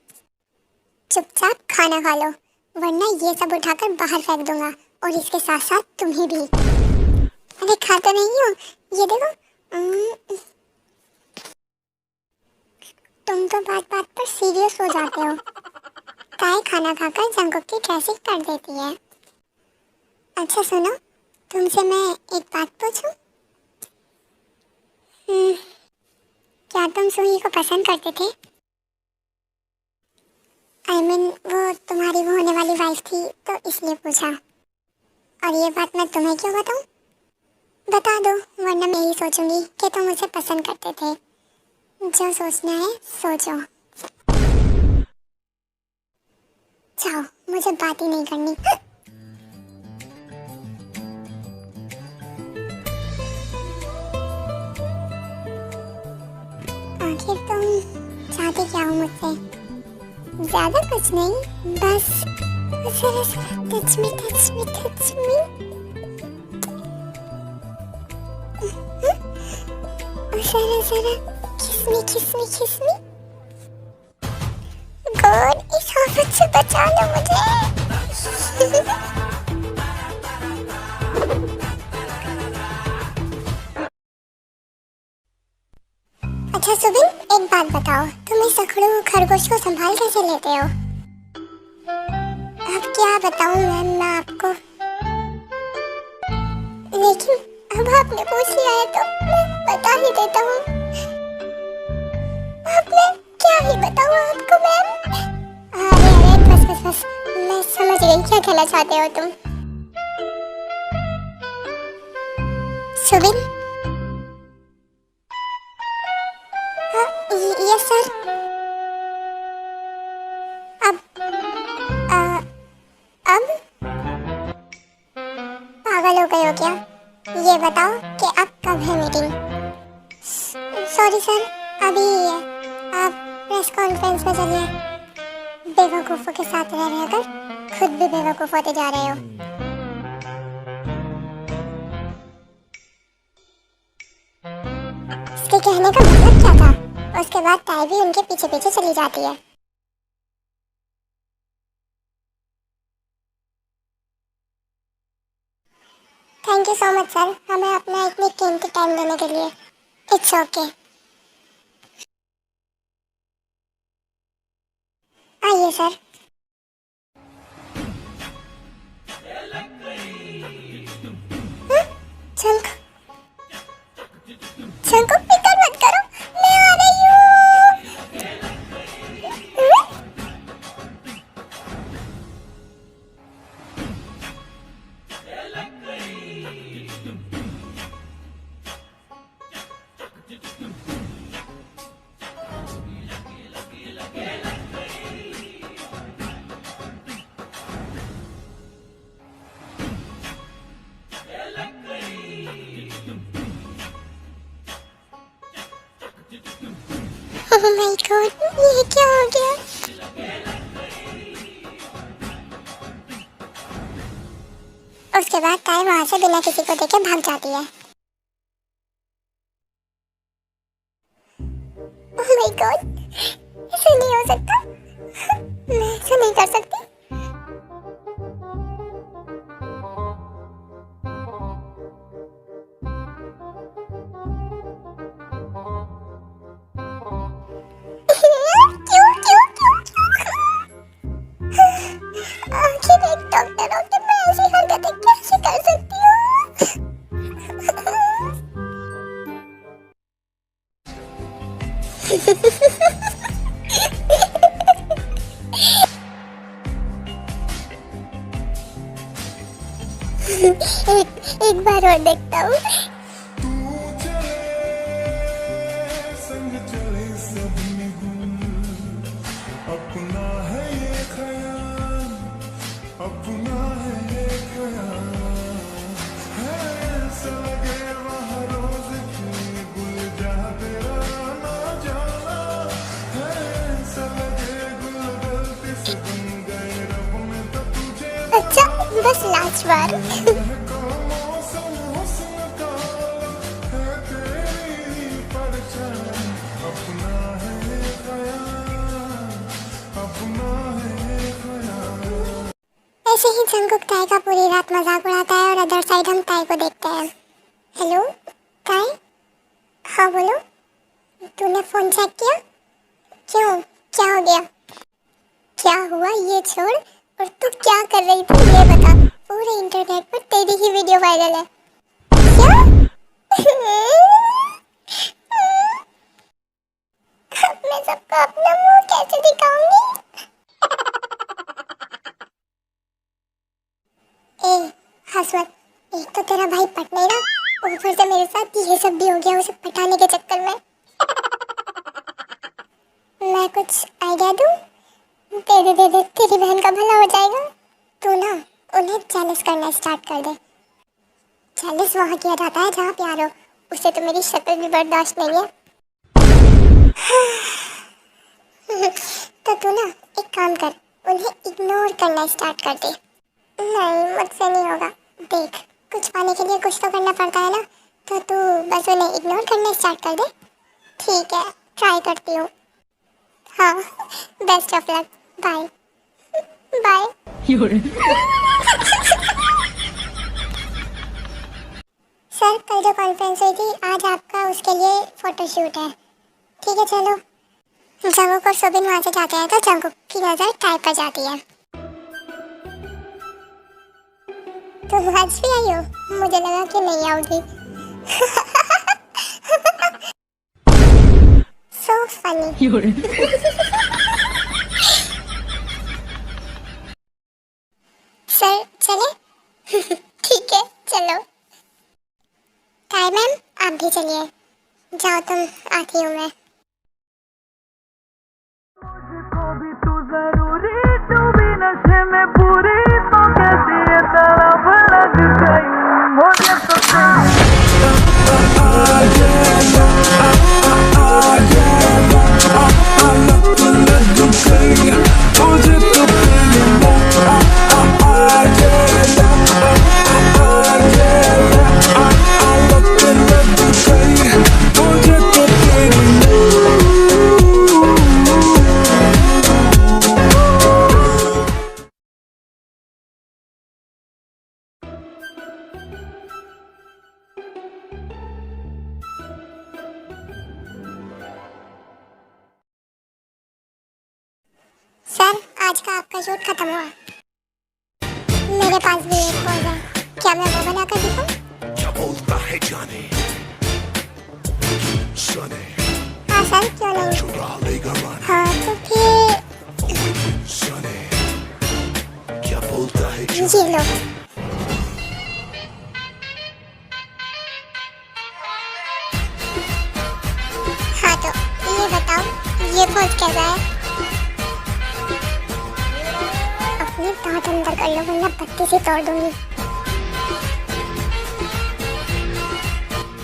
चुपचाप खाना खा लो, वरना ये सब उठाकर बाहर फेंक दूंगा, और इसके साथ साथ तुम्हें भी। अरे खा तो नहीं हो, ये देखो। तुम तो बात बात पर सीरियस हो जाते हो। काय खाना खाकर जंगकुक की ड्रेसिंग कर देती है। अच्छा सुनो, तुमसे मैं एक बात पूछूं? क्या तुम सुही को पसंद करते थे? वो तुम्हारी वो होने वाली वाइफ थी, तो इसलिए पूछा। और ये बात मैं तुम्हें क्यों बताऊं? बता दो, वरना मैं ही सोचूंगी कि तुम मुझे पसंद करते थे। जो सोचना है सोचो। जाओ, मुझे बात ही नहीं करनी। आखिर तुम चाहते क्या हो मुझसे? ज्यादा कुछ नहीं, बस जरा touch me touch me touch me. जरा जरा किस मी किस मी किस मी। गॉड, इस आफत से बचा लो मुझे। अच्छा सुबिन, एक बात बताओ, तुम इस अखड़ू खरगोश को संभाल कैसे लेते हो? अब क्या बताऊं मैं आपको, लेकिन अब आपने पूछ लिया है तो मैं बता ही देता हूँ। अब मैं क्या ही बताऊं आपको मैम। अरे अरे बस बस बस, मैं समझ गई क्या कहना चाहते हो तुम। सुबिन। Yes sir. अब पागल हो गए हो क्या? ये बताओ कि अब कब है मीटिंग? सॉरी सर, अभी ही है। आप प्रेस कॉन्फ्रेंस में चलिए। बेवकूफ़ों के साथ रह रहकर खुद भी बेवकूफ़ होते जा रहे हो। इसके कहने का मतलब क्या था? उसके बाद ताई भी उनके पीछे पीछे चली जाती है। Thank you so much sir, हमें अपना इतनी कीमती टाइम देने के लिए। It's okay. आइए सर। जंगकुक फिकर मत करो, मैं आ रही हूँ। ओह माय गॉड, ये क्या हो गया? उसके बाद ताई वहां से बिना किसी को देखे भाग जाती है। ओह माय गॉड, ऐसे नहीं हो सकता। मैं ऐसे नहीं कर सकती। क्यों क्यों क्यों क्यों? आखिर डॉक्टर डॉक्टर मैं ऐसी हरकतें कैसे कर सकती हूँ? एक बार और देखता हूँ। अपना है ये ख्याल, अपना है ये ख्याल, है ऐसा लगे वहाँ रोज की गुल जहाँ तेरा ना जाना, है ऐसा लगे गुल गलती से बन गए रब में तो तुझे अच्छा बस लास्ट बार। का मौसम हुस्न का है तेरी परछाई, अपना है ये ख्याल, अपना है ये ख्याल। ऐसे ही जंगकुक ताई का पूरी रात मजाक उड़ाता है और अदर साइड हम ताई को देखते हैं। हेलो ताई, हाँ बोलो। तूने फोन चेक किया? क्यों, क्या हो गया? क्या हुआ ये छोड़, और तू क्या कर रही थी ये बता। पूरे इंटरनेट पर तेरी ही वीडियो वायरल है। क्या? अब मैं सबको अपना मुंह कैसे दिखाऊंगी? ए हंस मत, एक तो तेरा भाई पट नहीं रहा, ऊपर से मेरे साथ ये सब भी हो गया उसे पटाने के चक्कर में। मैं कुछ आइडिया दूं? दे दे दे, तेरी बहन का भला हो जाएगा। तू ना उन्हें जेलस करना स्टार्ट कर दे। जेलस वहाँ किया जाता है जहाँ प्यार हो, उसे तो मेरी शक्ल भी बर्दाश्त नहीं है। तो तू ना एक काम कर, उन्हें इग्नोर करना स्टार्ट कर दे। नहीं मुझसे नहीं होगा, देख कुछ पाने के लिए कुछ तो करना पड़ता है ना, तो तू बस उन्हें इग्नोर करना स्टार्ट कर दे। ठीक है, ट्राई करती हूँ। हाँ, best of luck, bye bye. Sir कल जो कॉन्फ्रेंस हुई थी आज आपका उसके लिए फोटोशूट है। ठीक है चलो। जंगकुक और सुबिन वहाँ से जाते हैं तो जंगकुक की नज़र ताई पर जाती है। तुम आज भी आई हो? मुझे लगा कि नहीं आओगी। So funny. सर चले? ठीक है चलो। ताई मैम आप भी चलिए, जाओ तुम, आती हूँ मैं। मुझको भी तू जरूरी, तू भी नशे में पूरी, तो कैसी ये तरफ लग गई मुझे तो सर आज का आपका शूट खत्म हुआ। मेरे पास भी एक पोज है, क्या मैं वो बना कर दिखाऊं? क्या बोलता है जाने सने, हाँ सर क्यों नहीं। चुरा लेगा रानी हाँ तो फिर सने, क्या बोलता है ये लो। हाँ तो ये बताओ ये पोज कैसा है? अपनी दांत अंदर कर लो वरना पत्ती से तोड़ दूंगी।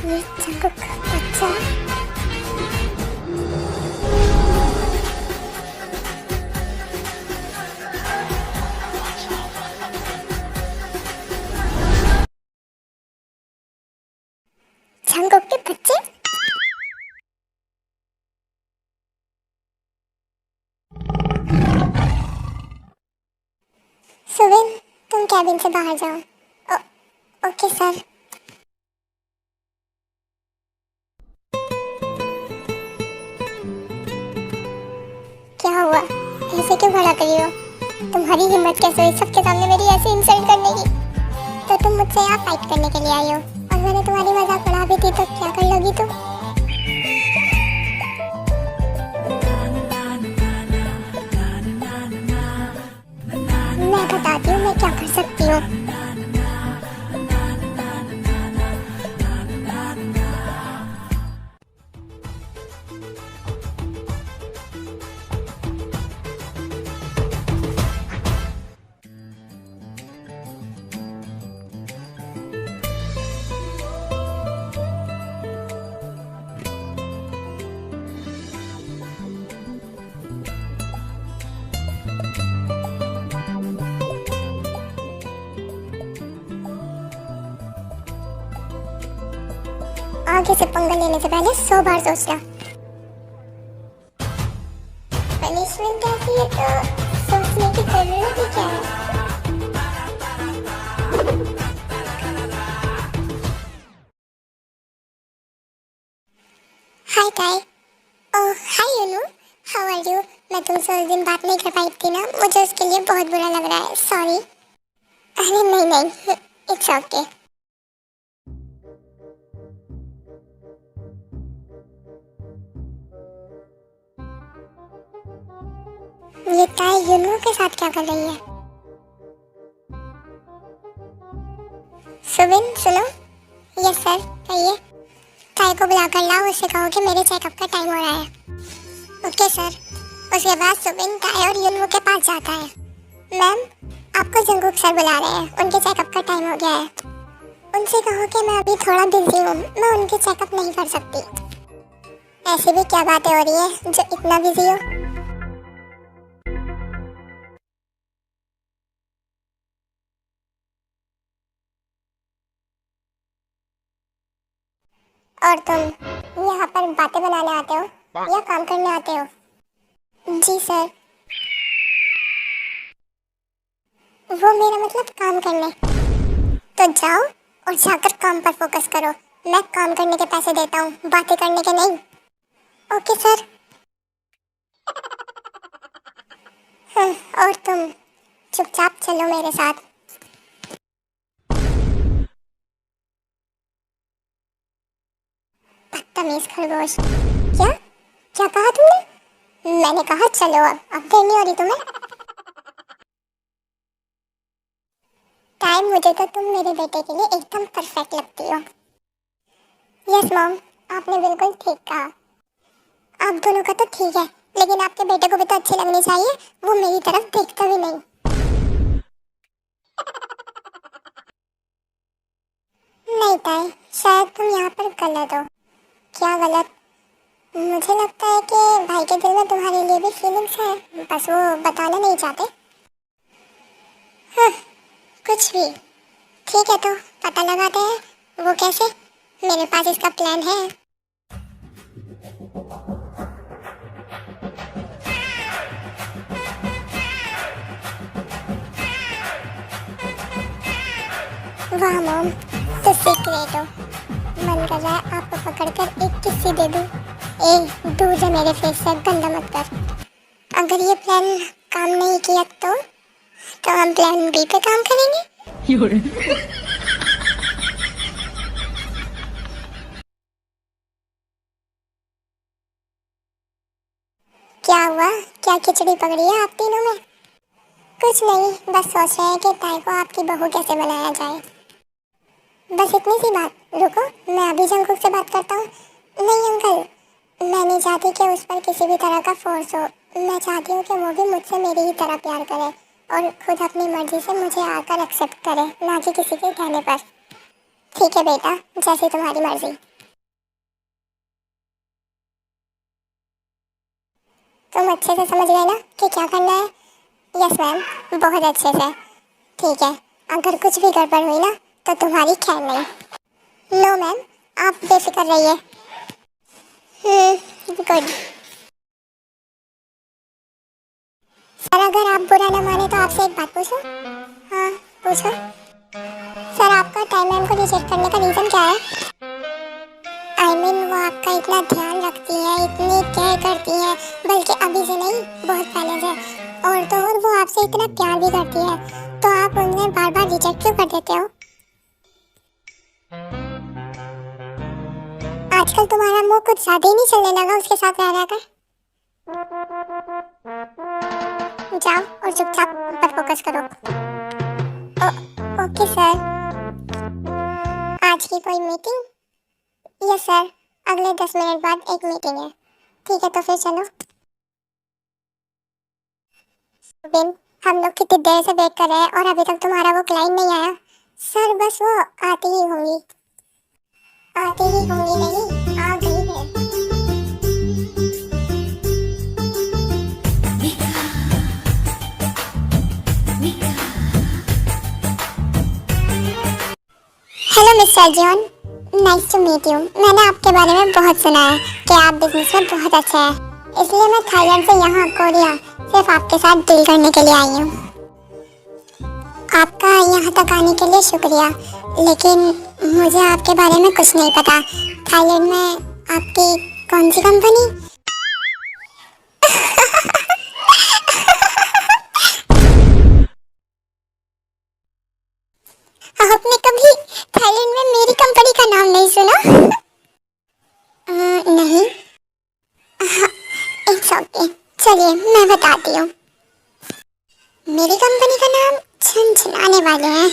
ये जंगकुक का बच्चा। जंगकुक के बच्चे? सुबिन तुम कैबिन से बाहर जाओ। Okay sir. क्या हुआ, ऐसे क्यों खड़ा करी हो? तुम्हारी हिम्मत कैसे हुई सबके सामने मेरी ऐसे इंसल्ट करने की? तो तुम मुझसे यहाँ फाइट करने के लिए आई हो और मैंने तुम्हारी मजाक उड़ा भी दी तो क्या कर लोगी तुम? मैं बताती हूँ मैं क्या कर सकती हूँ। आगे से पंगा लेने से पहले 100 बार सोचना। पनिशमेंट ऐसी है तो सोचने की जरूरत ही क्या है? हाय काय। ओह हाय यूनू, हाउ आर यू? मैं तुमसे उस दिन बात नहीं कर पाई थी ना, मुझे उसके लिए बहुत बुरा लग रहा है, सॉरी। अरे नहीं, इट्स ओके। ये काय यूनू के साथ क्या कर रही है? सुबिन सुनो। यस सर, कहिए। काय को बुला कर लाओ, उससे कहो कि मेरे चेकअप का टाइम हो रहा है। Okay sir. उसके बाद सुबिन काय और यूनू के पास जाता है। मैम, आपको जंगुक सर बुला रहे हैं, उनके चेकअप का टाइम हो गया है। उनसे कहो कि मैं अभी थोड़ा बिजी हूँ, मैं उनके चेकअप नहीं कर सकती। ऐसी भी क्या बातें हो रही है जो इतना बिजी हो? और तुम यहाँ पर बातें बनाने आते हो या काम करने आते हो? जी सर। वो मेरा मतलब काम करने। तो जाओ और जाकर काम पर फोकस करो। मैं काम करने के पैसे देता हूँ, बातें करने के नहीं। Okay sir. और तुम चुपचाप चलो मेरे साथ। बदतमीज खरगोश। क्या क्या कहा तुमने? मैंने कहा चलो, अब देर नहीं हो रही तुम्हें? टाइम, मुझे तो तुम मेरे बेटे के लिए एकदम परफेक्ट लगती हो। यस मॉम, आपने बिल्कुल ठीक कहा। आप दोनों का तो ठीक है, लेकिन आपके बेटे को भी तो अच्छी लगनी चाहिए, वो मेरी तरफ देखता भी नहीं। नहीं ताई, शायद तुम यहाँ पर गलत हो। क्या गलत? मुझे लगता है कि भाई के दिल में तुम्हारे लिए भी फीलिंग्स हैं, बस वो बताना नहीं चाहते। हाँ, कुछ भी। ठीक है, तो पता लगाते हैं। वो कैसे? मेरे पास इसका प्लान है। वाह मॉम, तो सीक्रेट हो। मन कर रहा है आपको पकड़कर एक किस्सी दे दूं। ए, दूर जा मेरे फेस से, गंदा मत कर। अगर ये प्लान काम नहीं किया तो हम प्लान बी पे काम करेंगे। क्या हुआ? क्या खिचड़ी पकड़ी है आप तीनों में? कुछ नहीं, बस सोच रहे हैं कि ताई को आपकी बहू कैसे बनाया जाए। बस इतनी सी बात। रुको, मैं अभी जंगकुक से बात करता हूँ। नहीं अंकल, मैं नहीं चाहती कि उस पर किसी भी तरह का फोर्स हो। मैं चाहती हूँ कि वो भी मुझसे मेरी ही तरह प्यार करे और खुद अपनी मर्जी से मुझे आकर एक्सेप्ट करे, ना कि किसी के कहने पर। ठीक है बेटा, जैसी तुम्हारी मर्जी। तुम अच्छे से समझ गए ना कि क्या करना है? यस मैम, बहुत अच्छे से। ठीक है, अगर कुछ भी गड़बड़ हुई ना तो तुम्हारी खैर नहीं। नो मैम, आप बेफिक्र रहिए। गुड। सर, अगर आप बुरा ना माने तो आपसे एक बात पूछूं? हाँ, पूछो। सर, आपका टाइम मैम को रिजेक्ट करने का रीज़न क्या है? वो आपका इतना ध्यान रखती है, इतनी केयर करती है, बल्कि अभी से नहीं बहुत पहले से। और तो और वो आपसे इतना प्यार भी करती है, तो आप उन्हें बार बार रिजेक्ट क्यों कर देते हो? आजकल तुम्हारा मुंह कुछ ज्यादा ही नहीं चलने लगा उसके साथ रह रहकर? जाओ और चुपचाप पर फोकस करो। Okay sir. आज की कोई मीटिंग? यस सर, अगले 10 मिनट बाद एक मीटिंग है। ठीक है तो फिर चलो। बिन, हम लोग कितनी देर से वेट कर रहे हैं और अभी तक तुम्हारा वो क्लाइंट नहीं आया। सर बस वो आती ही होंगी नहीं, आ गई है। Hello mister John, nice to meet you. मैंने आपके बारे में बहुत सुना है कि आप बिजनेस में बहुत अच्छे हैं, इसलिए मैं थाईलैंड से यहाँ कोरिया सिर्फ आपके साथ डील करने के लिए आई हूँ। आपका यहाँ तक आने के लिए शुक्रिया, लेकिन मुझे आपके बारे में कुछ नहीं पता। थाईलैंड में आपकी कौन सी कंपनी? आपने कभी थाईलैंड में मेरी कंपनी का नाम नहीं सुना? नहीं। इट्स ओके, चलिए मैं बताती हूँ। मेरी कंपनी का नाम छनछनाने वाले हैं।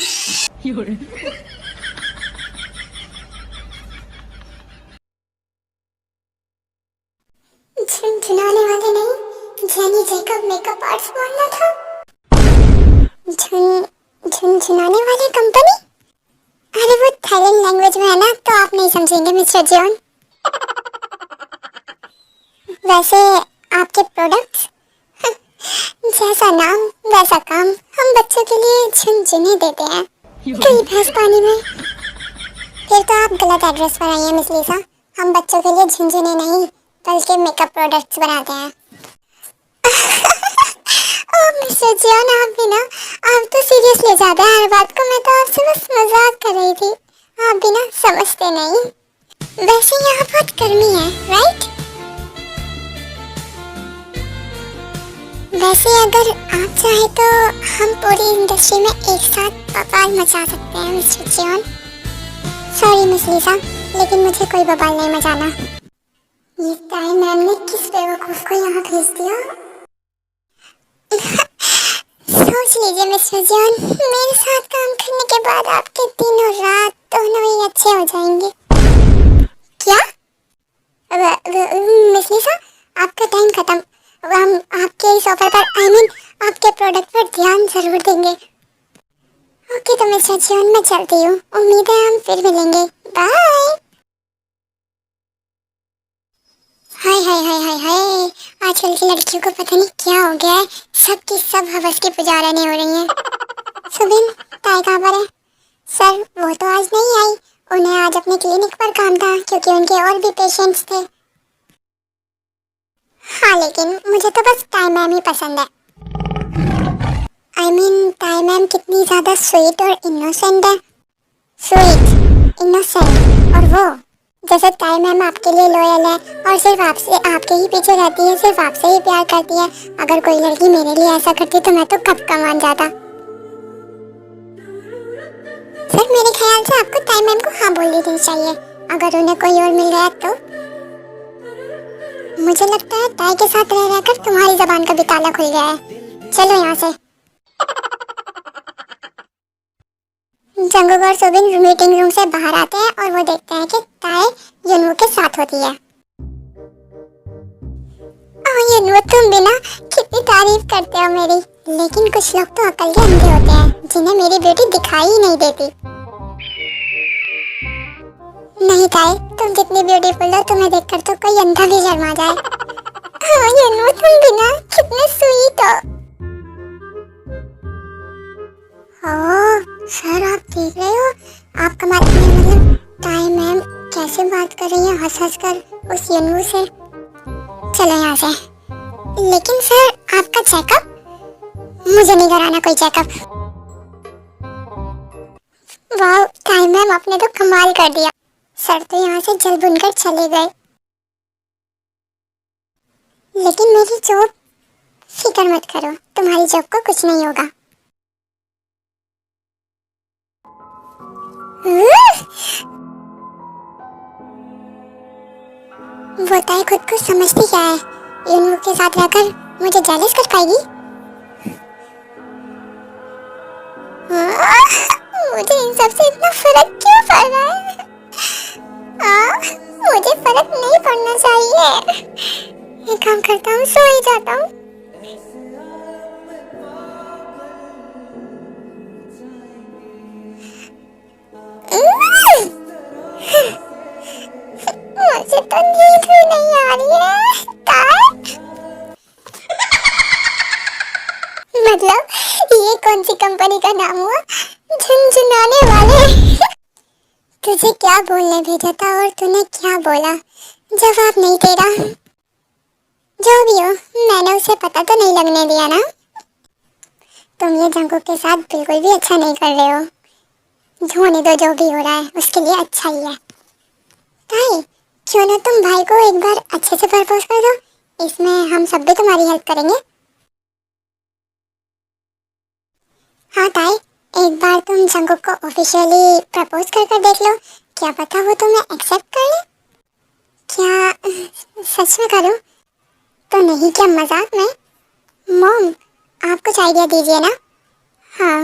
छनछनाने वाले नहीं, जेनी जेकब मेकअप आर्ट्स बोलना था। छनछनाने वाली कंपनी? अरे वो थाईलैंड लैंग्वेज में है ना, तो आप नहीं समझेंगे मिस्टर जॉन। वैसे आपके प्रोडक्ट्स, जैसा नाम वैसा काम, हम बच्चों के लिए झुनझुने देते हैं। कहीं भैंस पानी में। फिर तो आप गलत एड्रेस पर आई हैं मिस लीसा। हम बच्चों के लिए झुनझुने नहीं बल्कि मेकअप प्रोडक्ट्स बनाते हैं। ओह मिस्टर जॉन, आप भी ना, आप तो सीरियस ले जाते हैं हर बात को। मैं तो आपसे बस मजाक कर रही थी, आप भी ना समझते नहीं। वैसे यहाँ बहुत गर्मी है, राइट? वैसे अगर आप चाहे तो हम पूरी इंडस्ट्री में एक साथ बवाल मचा सकते हैं मिस्टर जॉन। सॉरी मिस लीसा, लेकिन मुझे कोई बवाल नहीं मचाना। ये ताई मैम ने किस बेवकूफ को यहाँ भेज दिया? सोच लीजिए मिस्टर जॉन, मेरे साथ काम करने के बाद आपके दिन और रात दोनों ही अच्छे हो जाएंगे। क्या? मिस लीसा, आपका टाइम खत्म। हम आपके इस ऑफर पर, आपके प्रोडक्ट पर ध्यान जरूर देंगे। ओके तो मिस्टर जॉन, मैं चलती हूँ। उम्मीद है हम फिर मिलेंगे। बाय। हाय, आजकल की लड़कियों को पता नहीं क्या हो गया है, सबकी सब हवस की पुजारनी हो रही हैं। सुबिन, ताई कहाँ पर है? सर वो तो आज नहीं आई, उन्हें आज अपने क्लिनिक पर काम था क्योंकि उनके और भी पेशेंट्स थे। हाँ लेकिन मुझे तो बस ताई मैम ही पसंद है। ताई मैम कितनी ज्यादा स्वीट और इनोसेंट है। स्वीट, इनोसेंट, और वो जैसे ताई मैम आपके लिए लॉयल है और सिर्फ आपसे, आपके ही पीछे रहती है, सिर्फ आपसे ही प्यार करती है। अगर कोई लड़की मेरे लिए ऐसा करती तो मैं तो कब का मान जाता। सर मेरे ख्याल से आपको ताई मैम को हाँ बोल देनी चाहिए, अगर उन्हें कोई और मिल गया तो। मुझे लगता है ताई के साथ रह रहकर तुम्हारी जबान का भी ताला खुल गया है। चलो यहाँ से। जंगुक और सुबिन मीटिंग रूम से बाहर आते हैं और वो देखते हैं कि ताई युनवू के साथ होती है। युनवू, तुम भी ना कितनी तारीफ करते हो मेरी, लेकिन कुछ लोग तो अकल के अंधे होते हैं जिन्हें मेरी ब्यूटी दिखाई ही नहीं देती। नहीं ताई, तुम जितनी ब्यूटीफुल हो, तुम्हें देखकर तो कोई अंधा भी शर्मा जाए। युनवू, तुम भी ना कितने स्वीट हो। सर आप देख रहे हो, आप कमाल, मतलब ताई मैम कैसे बात कर रही है हंस हंस कर उस युनवू से। चलो यहाँ से। लेकिन सर आपका चेकअप? मुझे नहीं कराना कोई चेकअप। वाह ताई मैम, आपने तो कमाल कर दिया। सर तो यहाँ से जल बुनकर चले गए, लेकिन मेरी जॉब, फिक्र मत करो, तुम्हारी जॉब को कुछ नहीं होगा। वो ताई खुद को समझती क्या है, यूनू के साथ रहकर मुझे जेलस कर पाएगी? मुझे इन सब से इतना फर्क क्यों पड़ रहा है? मुझे फर्क नहीं पड़ना चाहिए। एक काम करता हूँ, सो ही जाता हूँ। मुझे तो नींद भी नहीं आ रही है। मतलब ये कौन सी कंपनी का नाम हुआ, झुनझुनाने वाले? तुझे क्या बोलने भेजा था और तूने क्या बोला? जवाब नहीं तेरा। जो भी हो, मैंने उसे पता तो नहीं लगने दिया ना। तुम ये जंगों के साथ बिल्कुल भी अच्छा नहीं कर रहे हो। होने दो, जो भी हो रहा है उसके लिए अच्छा ही है। ताई, क्यों ना तुम भाई को एक बार अच्छे से प्रपोज कर दो, इसमें हम सब भी तुम्हारी हेल्प करेंगे। हाँ ताई, एक बार तुम जंगुक को ऑफिशियली प्रपोज कर देख लो, क्या पता वो तुम्हें एक्सेप्ट कर ले। क्या सच में करूं तो नहीं, क्या मजाक में? मॉम, आप कुछ आइडिया दीजिए ना। हाँ,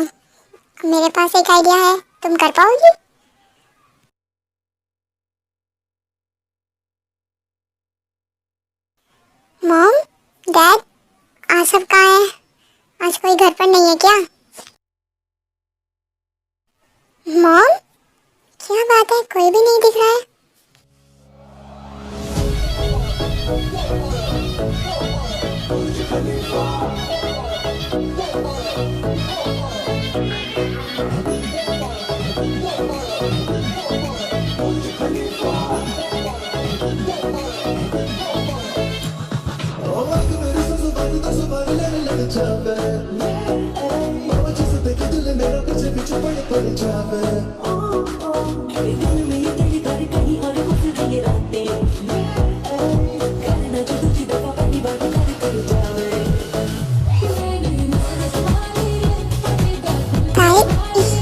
मेरे पास एक आइडिया है, तुम कर पाओगी? मॉम, डैड, आज सब कहाँ है? आज कोई घर पर नहीं है क्या? मॉम, क्या बात है, कोई भी नहीं दिख रहा है।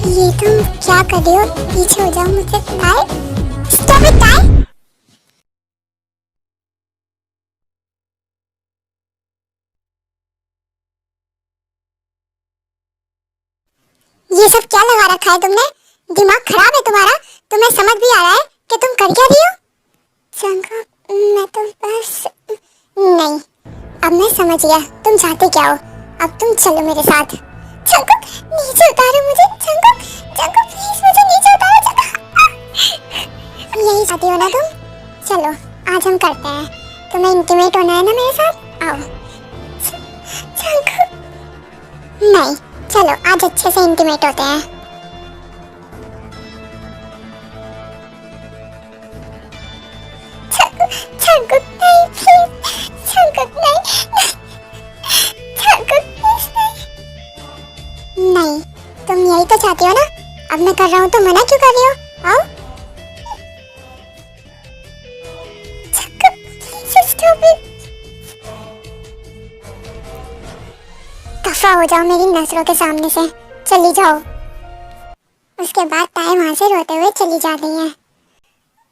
ये तुम क्या कर रही हो? पीछे हो जाओ मुझसे। ताई, स्टॉप इट ताई। ये सब क्या लगा रखा है तुमने? दिमाग खराब है तुम्हारा? तुम्हें समझ भी आ रहा है कि तुम कर क्या रही हो? चंका, मैं तो बस नहीं, अब मैं समझ गया तुम चाहते क्या हो। अब तुम चलो मेरे साथ। चंका, नीचे उतारो मुझे। चंका, चंका प्लीज मुझे नीचे उतारो। चंका, यही चाहती हो ना तुम? चलो आज हम करते हैं। तुम्हें इंटीमेट होना है ना मेरे साथ? आओ। चंका, नहीं, चलो आज अच्छे से इंटीमेट होते हैं। छंकुक नहीं, प्लीज। छंकुक नहीं, छंकुक प्लीज नहीं। नहीं, तुम यही तो चाहती हो ना? अब मैं कर रहा हूँ तो मना क्यों कर रही हो? आओ। छंकुक प्लीज स्टॉप इट। दफा हो जाओ मेरी नजरों के सामने से, चली जाओ। उसके बाद ताई वहां से रोते हुए चली जाती है।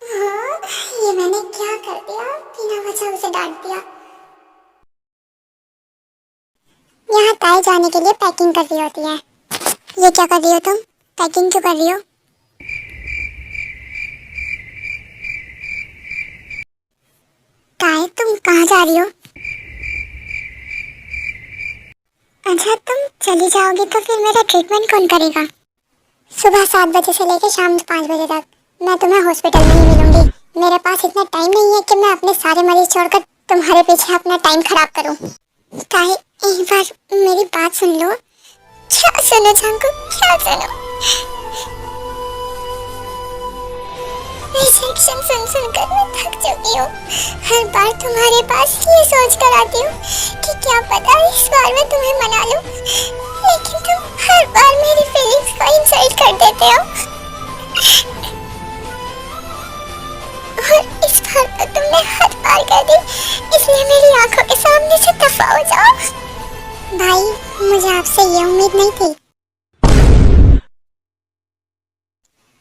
हाँ, ये मैंने क्या कर दिया? बिना वजह उसे डांट दिया। यहाँ ताई जाने के लिए पैकिंग कर रही होती है। ये क्या कर रही हो तुम? पैकिंग क्यों कर रही हो? ताई, तुम कहाँ जा रही हो? अच्छा, तुम चली जाओगी तो फिर मेरा ट्रीटमेंट कौन करेगा? सुबह 7 बजे से लेकर शाम 5 बजे तक मैं तुम्हें हॉस्पिटल में ही मिलूंगी। मेरे पास इतना टाइम नहीं है कि मैं अपने सारे मरीज छोड़कर तुम्हारे पीछे अपना टाइम खराब करूं। ताई, एक बार मेरी बात सुन लो। क्या सुनो चंकू, क्या सुनो? रिजेक्शन सुन कर मैं थक चुकी हूँ। हर बार तुम्हारे पास ये सोच कर आती हूँ कि क्या पता इस बार मैं तुम्हें मना लूं, लेकिन तुम हर बार मेरी फीलिंग्स को इंसल्ट कर देते हो। उम्मीद नहीं थी।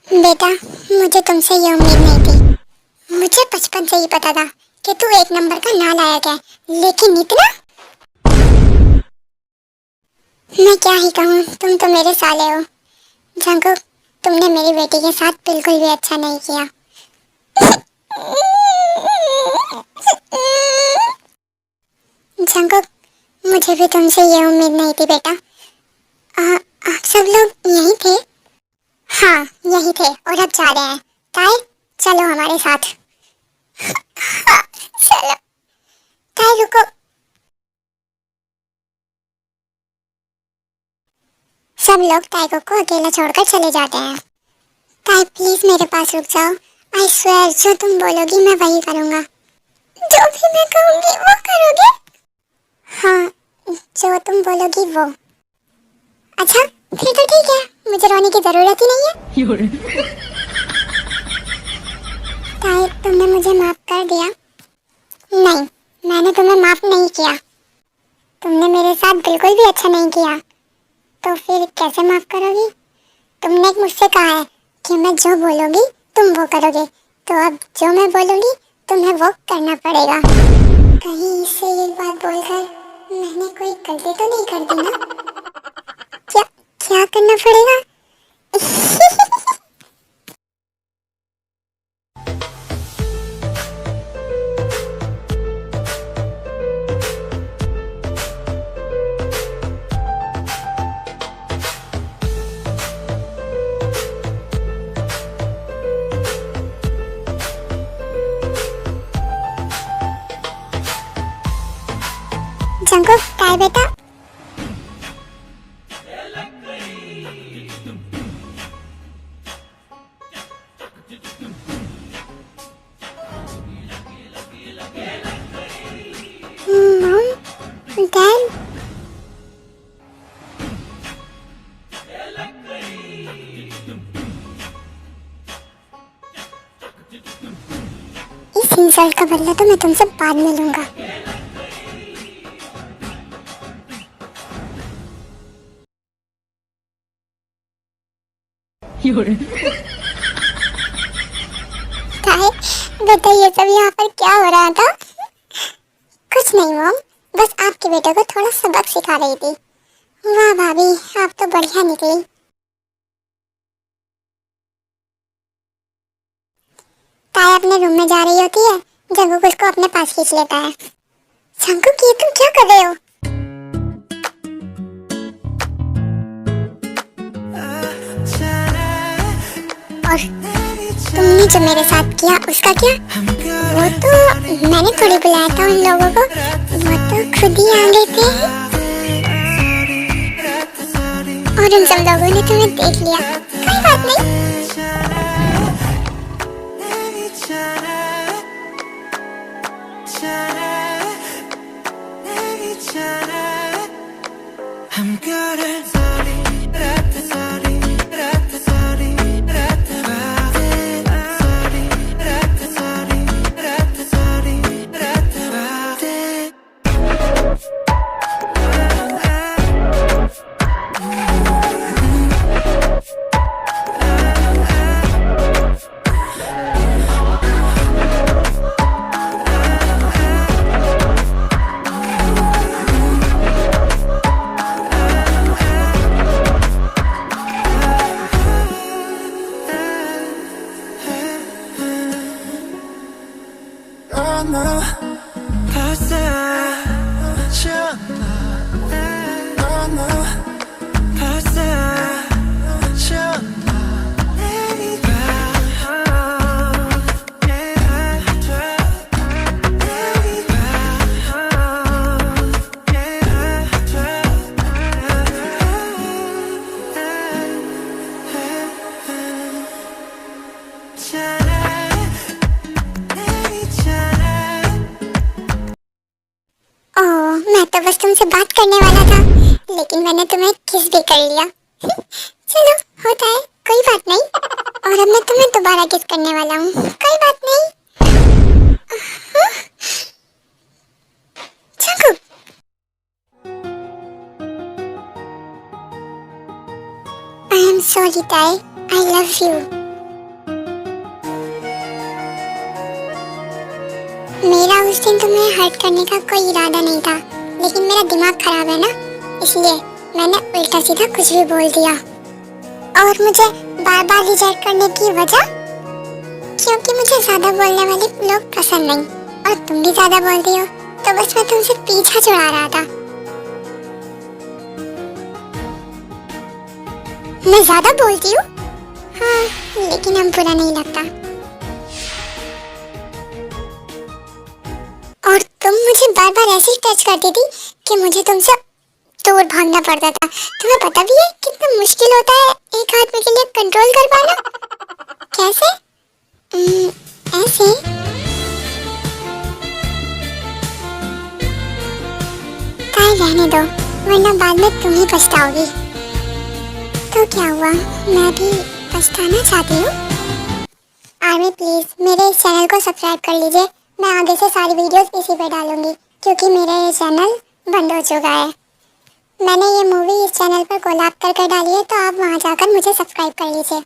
बेटा, मुझे तुमसे ये उम्मीद नहीं थी। मुझे बचपन से ही पता था कि तू एक नंबर का नालायक है, लेकिन इतना, मैं क्या ही कहूँ, तुम तो मेरे साले हो। जंकुक, तुमने मेरी बेटी के साथ बिल्कुल भी अच्छा नहीं किया। जंकुक, मुझे भी तुमसे ये उम्मीद नहीं थी बेटा। आप सब लोग यहीं थे? हाँ, यहीं थे और अब जा रहे हैं। ताई, चलो हमारे साथ। हाँ, चलो। ताई रुको। सब लोग ताई को अकेला छोड़कर चले जाते हैं। ताई प्लीज मेरे पास रुक जाओ। आई स्वेयर, जो तुम बोलोगी मैं वही करूँगा। जो भी मैं कहूँगी वो करोगे? हाँ, जो तुम बोलोगी वो। अच्छा, फिर तो ठीक है, मुझे रोने की जरूरत ही नहीं है। ताई, तुमने मुझे माफ कर दिया? नहीं, मैंने तुम्हें माफ नहीं किया। तुमने मेरे साथ बिल्कुल भी अच्छा नहीं किया, तो फिर कैसे माफ करोगी? तुमने मुझसे कहा है कि मैं जो बोलूँगी तुम वो करोगे, तो अब जो मैं बोलूँगी तुम्हें वो करना पड़ेगा। कहीं इससे एक बात बोलकर मैंने कोई गलती तो नहीं कर दी ना? क्या करना पड़ेगा? जंकुक, काय बेटा? मॉम, डैड, इस इंसल्ट का बदला तो मैं तुमसे बाद में लूंगा। काय, बेटा ये सब यहाँ पर क्या हो रहा था? कुछ नहीं मॉम, बस आपके बेटे को थोड़ा सबक सिखा रही थी। वाह भाभी, आप तो बढ़िया निकली। ताई अपने रूम में जा रही होती है, जंकुक उसको अपने पास खींच लेता है। जंकुक, ये तुम क्या कर रहे हो? और तुमने जो मेरे साथ किया उसका क्या? वो तो मैंने थोड़ी बुलाया था उन लोगों को, वो तो खुद ही आ गए थे। और उन सब लोगों ने तुम्हें देख लिया। कोई बात नहीं। तो बस तुमसे बात करने वाला था, लेकिन मैंने तुम्हें किस भी कर लिया। चलो, होता है, कोई बात नहीं। और अब मैं तुम्हें दोबारा किस करने वाला हूँ, कोई बात नहीं। एम सॉरी ताई, आई लव यू। मेरा उस दिन तुम्हें हर्ट करने का कोई इरादा नहीं था, लेकिन मेरा दिमाग खराब है ना, इसलिए मैंने उल्टा सीधा कुछ भी बोल दिया। और मुझे बार बार रिजेक्ट करने की वजह, क्योंकि मुझे ज्यादा बोलने वाले लोग पसंद नहीं, और तुम भी ज्यादा बोलती हो, तो बस मैं तुमसे पीछा छुड़ा रहा था। मैं ज्यादा बोलती हूँ? हाँ, लेकिन हम बुरा नहीं लगता। और तुम मुझे बार बार ऐसे ही टच करती थी कि मुझे तुमसे दूर भागना पड़ता था। तुम्हें पता भी है कितना मुश्किल होता है एक आदमी के लिए कंट्रोल कर पाना? कैसे? ऐसे? ताई रहने दो, वरना बाद में तुम ही पछताओगी। तो क्या हुआ, मैं भी पछताना चाहती हूँ? आर्मी प्लीज मेरे इस चैनल को सब्सक्राइब कर लीजिए। मैं आगे से सारी वीडियोस इसी पे डालूंगी, क्योंकि मेरा ये चैनल बंद हो चुका है। मैंने ये मूवी इस चैनल पर कोलैब करके डाली है, तो आप वहां जाकर मुझे सब्सक्राइब कर लीजिए।